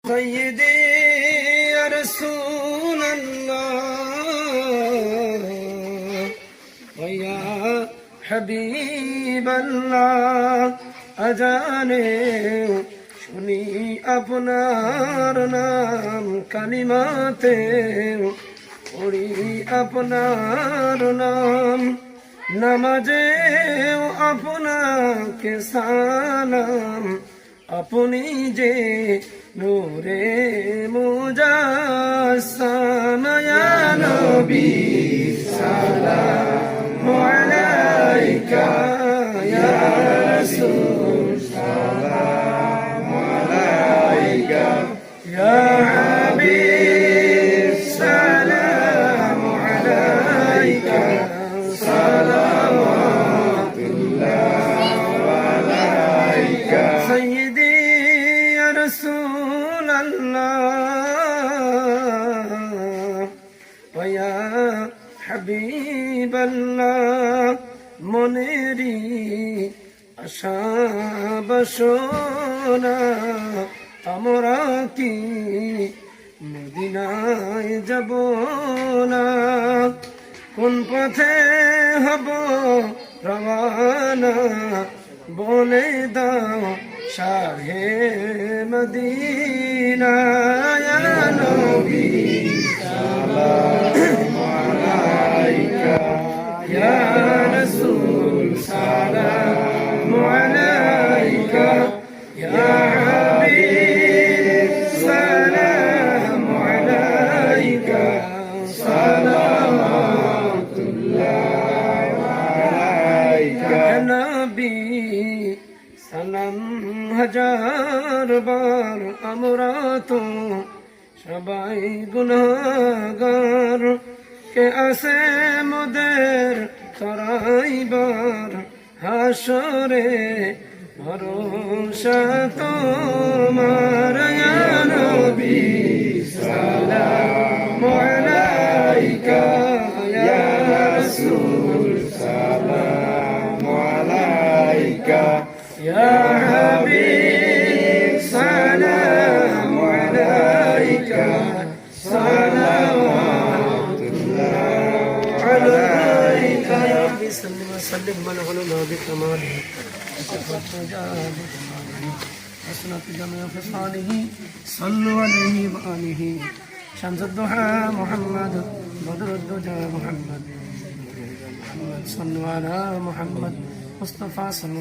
سيدي يا رسول الله ويا حبيب الله আজানে শুনি আপনার নাম কালিমাতে পড়ি আপনার নাম নামাজেও আপনাকে সালাম আপনি যে নূরে মুজাসসাম ইয়া নবী সালামু আলাইকা ইয়া রাসূল সালামু আলাইকা ইয়া হাবিব সালামু আলাইকা সালাওয়াতুল্লাহ আলাইকা সাইয়্যিদি ইয়া রাসূলাল্লাহ ওয়া ইয়া হাবিবাল্লাহ মনেরি আশা বাসনা আমরা কি মদিনায় যাব না কোন পথে হব রওয়ানা বলে দাও শাহে মদিনা ইয়া নবী সালামু আলাইকা ইয়া রাসূল সালামু আলাইকা ইয়া হাবিব সালামু আলাইকা সালাওয়াতুল্লাহ আলাইকা নবী সালাম হাজার বার আমরা তো সবাই গুনাহগার কে আসে মোদের তরাইবার হাসরে ভরসা তোমার ইয়া নবী সালামু আলাইকা ইয়া রাসূল সালামু আলাইকা ইয়া হাবিব সালামু আলাইকা সালাওয়াতুল্লাহ আলাইকা ইয়া রাব্বি সাল্লি ওয়া সাল্লিম আলা নবী কামাল حسنة جميع خصاله صلوا عليه وآله شمس الضحى محمد بدر الدجى محمد صلوا على محمد مصطفى صلى الله